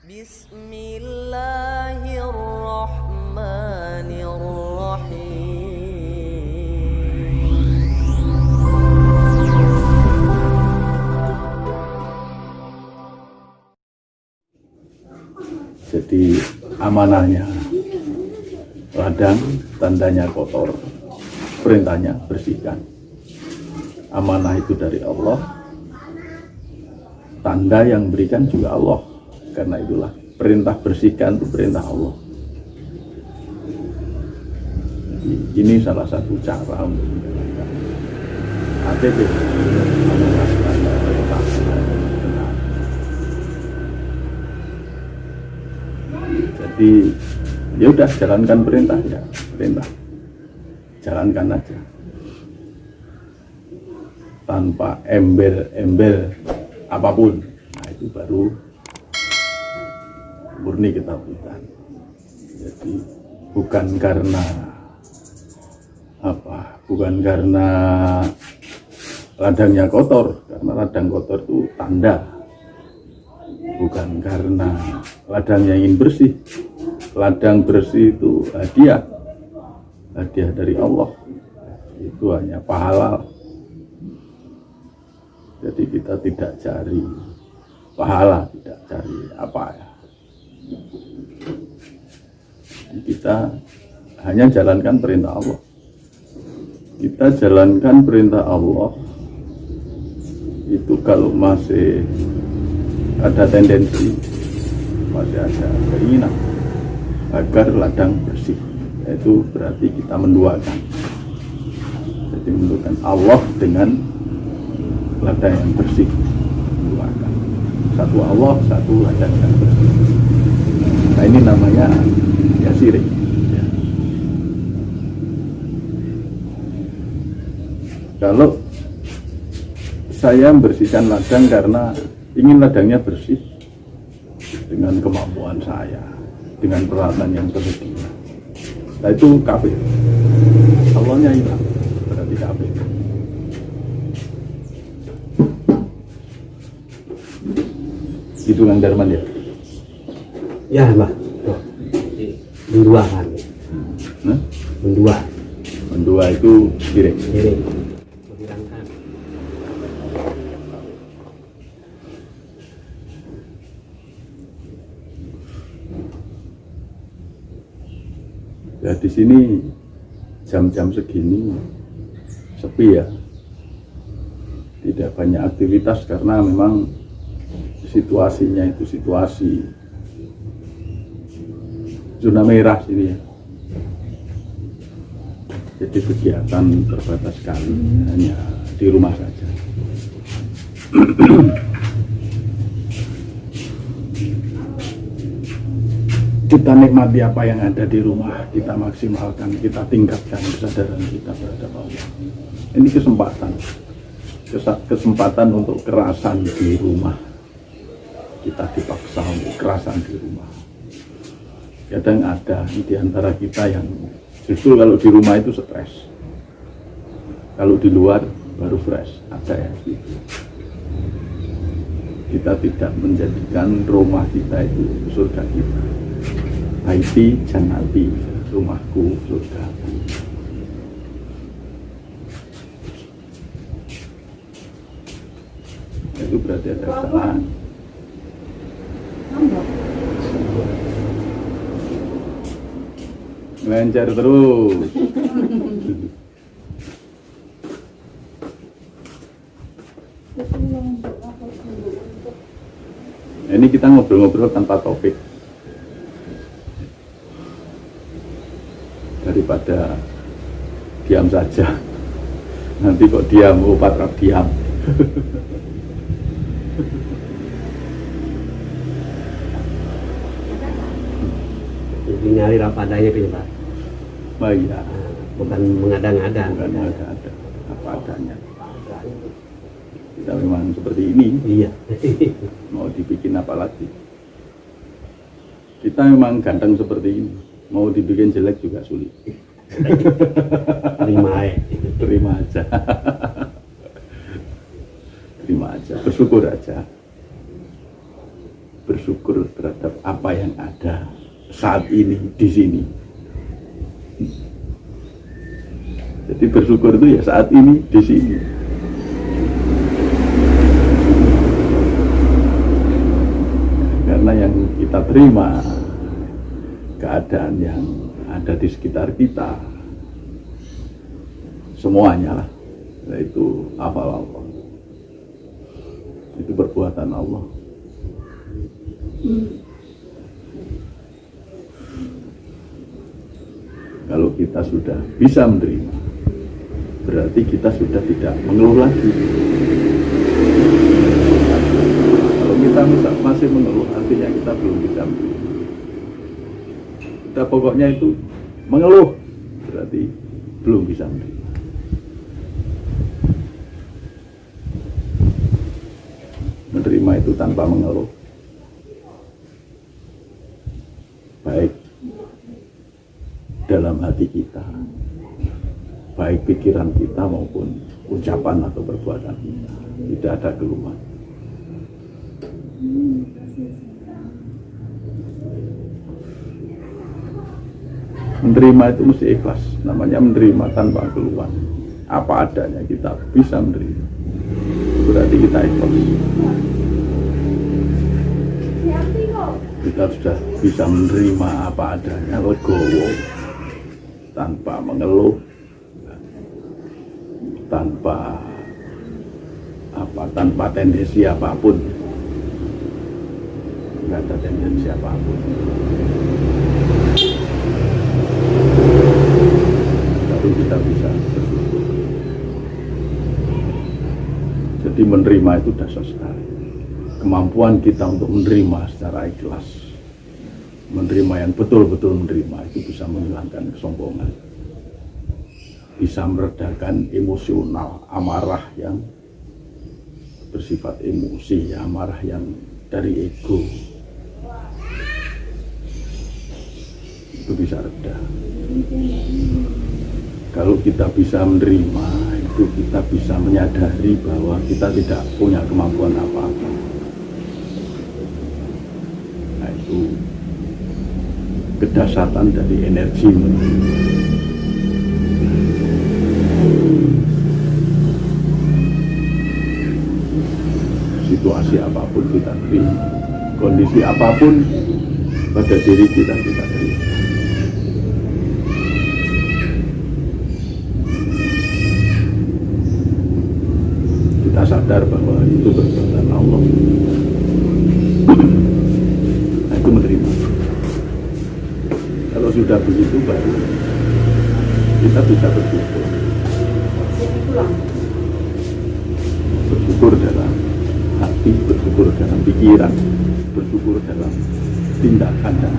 Jadi amanahnya ladang, tandanya kotor, perintahnya bersihkan. Amanah itu dari Allah, tanda yang berikan juga Allah. Karena itulah perintah bersihkan itu perintah Allah. Jadi, ini salah satu cara untuk menjalankan ATP. Jadi ya udah, jalankan perintah, ya perintah, jalankan aja tanpa embel-embel apapun. Nah, itu baru murni ketaatan. Jadi bukan karena bukan karena ladangnya kotor, karena ladang kotor itu tanda. Bukan karena ladangnya ingin bersih, ladang bersih itu hadiah dari Allah. Itu hanya pahala. Jadi kita tidak cari pahala, tidak cari apa ya. Jadi kita hanya jalankan perintah Allah. Kita jalankan perintah Allah itu kalau masih ada tendensi, masih ada keinginan agar ladang bersih, itu berarti kita menduakan. Jadi menduakan Allah dengan ladang yang bersih, menduakan. Satu Allah, satu ladang yang bersih. Nah, ini namanya ya syirik. Ya. Kalau saya membersihkan ladang karena ingin ladangnya bersih dengan kemampuan saya, dengan peralatan yang tersedia, nah itu kafir. Allahnya hilang, berarti kafir. Gitu Kang Darman ya? Ya Mbak, mendua kan? Mendua itu syirik. Menghilangkan. Ya di sini jam-jam segini sepi ya, tidak banyak aktivitas karena memang situasinya itu situasi zona merah sini ya. Jadi kegiatan terbatas sekali, hanya di rumah saja. Kita nikmati apa yang ada di rumah, kita maksimalkan, kita tingkatkan kesadaran kita terhadap Allah. Ini kesempatan untuk kerasan di rumah. Kita dipaksa untuk kerasan di rumah. Kadang ada di antara kita yang justru kalau di rumah itu stres, kalau di luar baru fresh. Ada ya gitu. Kita tidak menjadikan rumah kita itu surga kita. Baiti jannati, rumahku surga. Itu berarti ada kesalahan. Lancar terus. Ini kita ngobrol-ngobrol tanpa topik. Daripada diam saja, nanti kok diam, patrap diam. Jadi nyari apa adanya gitu Pak. Oh iya, Bukan mengada-ngada. bukan ada apa adanya. Kita memang seperti ini. Iya. Mau dibikin apa lagi? Kita memang ganteng seperti ini. Mau dibikin jelek juga sulit. Terima aja. Terima aja. Terima aja, bersyukur aja. bersyukur terhadap apa yang ada saat ini di sini. Jadi bersyukur itu ya saat ini di sini. Karena yang kita terima keadaan yang ada di sekitar kita semuanya lah, yaitu afal Allah, itu perbuatan Allah. Kalau kita sudah bisa menerima, berarti kita sudah tidak mengeluh lagi. Kalau kita masih mengeluh, artinya kita belum bisa menerima. Kita pokoknya itu mengeluh, berarti belum bisa menerima. Menerima itu tanpa mengeluh, baik dalam hati kita, baik pikiran kita maupun ucapan atau perbuatan kita, tidak ada keluhan. Menerima itu mesti ikhlas, namanya menerima tanpa keluhan. Apa adanya kita bisa menerima, berarti kita ikhlas. Kita sudah bisa menerima apa adanya, legowo, tanpa mengeluh, tanpa tendensi apapun. Tidak ada tendensi apapun. Lalu kita bisa bersyukur. Jadi menerima itu dasar sekali. Kemampuan kita untuk menerima secara ikhlas, menerima yang betul-betul menerima, itu bisa menghilangkan kesombongan, bisa meredakan emosional, amarah yang bersifat emosi, amarah yang dari ego, itu bisa reda. Kalau kita bisa menerima, itu kita bisa menyadari bahwa kita tidak punya kemampuan apa-apa. Nah, itu kedasatan dari energi menerima. Situasi apapun kita terima, kondisi apapun pada diri kita terima. Kita sadar bahwa itu perbuatan Allah. Nah, itu menerima. Kalau sudah begitu baru kita bisa bersyukur. Bersyukur dalam hati, bersyukur dalam pikiran, bersyukur dalam tindakan. Dan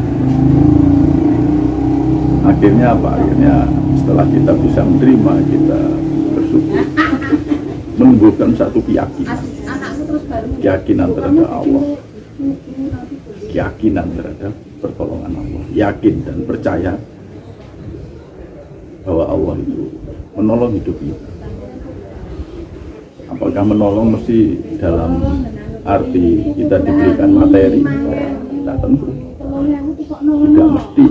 akhirnya apa? Akhirnya setelah kita bisa menerima, kita bersyukur, menumbuhkan satu keyakinan terhadap Allah, keyakinan terhadap pertolongan Allah, yakin dan percaya bahwa Allah itu menolong hidup kita. Apakah menolong mesti dalam arti kita diberikan materi? Tidak tentu, tidak mesti.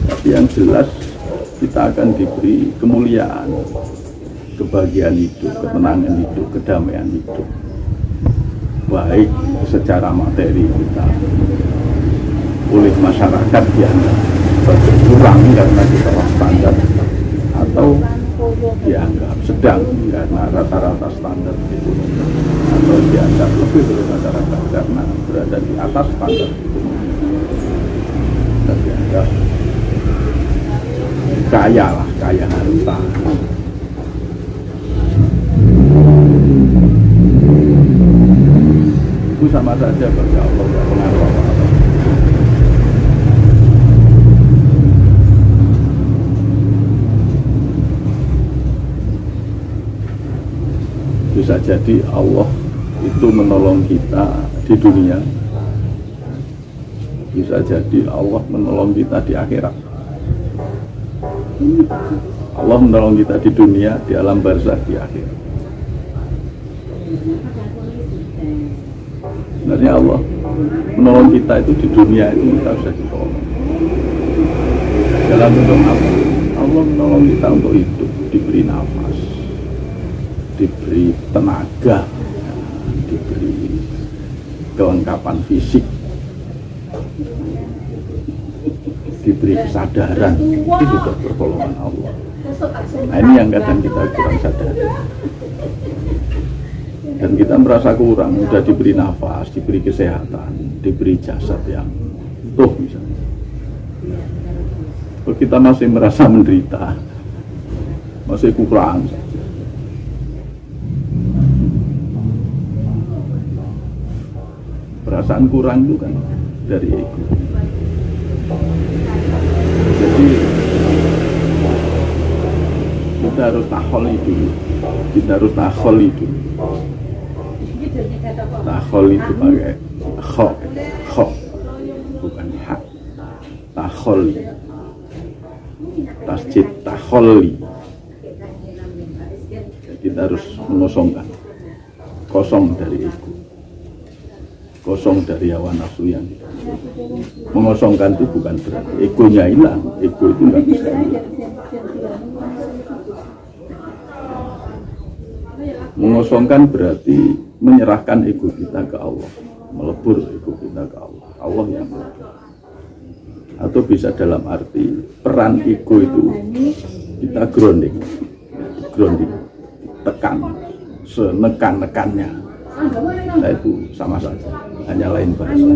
Tapi yang jelas kita akan diberi kemuliaan, kebahagiaan hidup, ketenangan hidup, kedamaian hidup, baik secara materi kita oleh masyarakat dianggap berkurang karena kita standar, atau dianggap sedang karena rata-rata standar ekonomi, atau dianggap lebih dari masyarakat karena berada di atas standar ekonomi, dan dianggap kaya lah, kaya harta. Itu sama saja bagi Allah, tidak pengaruh apa-apa. Bisa jadi Allah itu menolong kita di dunia, bisa jadi Allah menolong kita di akhirat. Allah menolong kita di dunia, di alam barzakh, di akhirat. Sebenarnya Allah menolong kita itu di dunia itu kita sudah ditolong. Dalam bentuk apa? Allah menolong kita untuk hidup, diberi nafas, diberi tenaga, diberi kelengkapan fisik, diberi kesadaran. Itu sudah pertolongan Allah. Nah, ini yang kadang kita kurang sadar. Dan kita merasa kurang, sudah diberi nafas, diberi kesehatan, diberi jasad yang utuh misalnya. Kalau kita masih merasa menderita, masih kurang saja. Perasaan kurang itu kan dari ego. Jadi kita harus takholi dulu. Kita harus takholi dulu. Takholi itu pakai kho, bukan hak. Takholi, tasjid takholi. Jadi kita harus mengosongkan, kosong dari ego, kosong dari hawa nafsu yang kita. Mengosongkan itu bukan berarti egonya hilang. Ego itu nggak bisa hilang. Mengosongkan berarti menyerahkan ego kita ke Allah, melebur ego kita ke Allah, Allah yang melebur. Atau bisa dalam arti peran ego itu kita grounding, tekan, senekan-nekannya. Nah itu sama saja, hanya lain bahasa.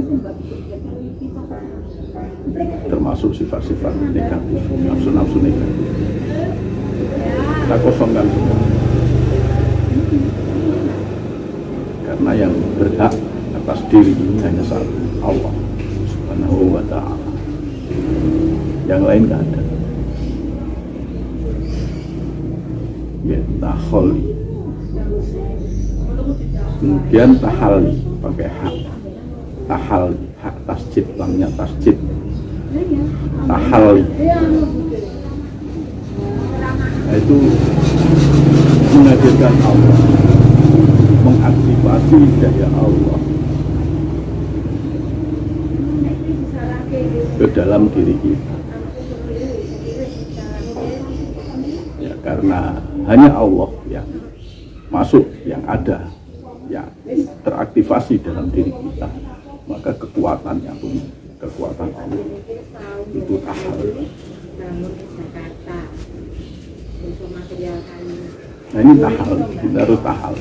Termasuk sifat-sifat negatif, nafsu-nafsu negatif. Kita kosongkan semua. Karena yang berhak atas diri ini hanya satu, Allah Subhanahu wa ta'ala. Yang lain tidak ada. Ya, takholi. Kemudian tahali, pakai hak. Tahali, hak tasjid, lamnya tasjid. Tahali. Nah, itu menghadirkan Allah, mengaktifasi daya Allah ke dalam diri kita. Ya, karena hanya Allah yang masuk, yang ada, yang teraktivasi dalam diri kita, maka kekuatan yang punya, kekuatan Allah itu tahal. Nah ini tahal, kita harus tahal.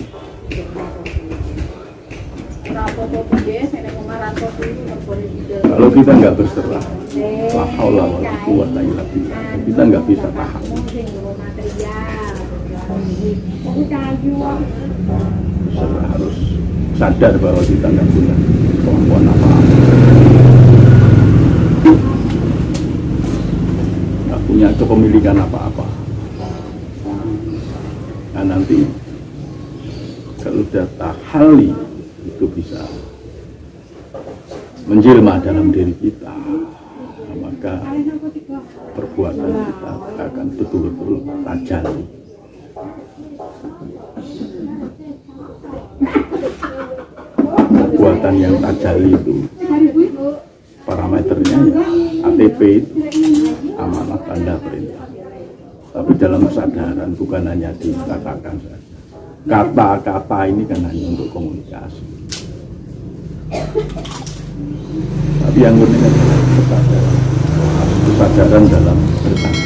Kalau kita nggak berserah, la haula wala quwwata illa billah, kita nggak bisa tahan. Berserah, harus sadar bahwa kita nggak punya kemampuan apa-apa, nggak punya kepemilikan apa-apa. Nah nanti kalau sudah tahali itu bisa menjelma dalam diri kita, maka perbuatan kita akan betul-betul tajalli. Perbuatan yang tajalli itu parameternya ya ATP itu amanah tanda perintah. Tapi dalam kesadaran bukan hanya dikatakan saja. Kata-kata ini kan hanya untuk komunikasi. Tapi yang penting adalah kesadaran dalam bertanya.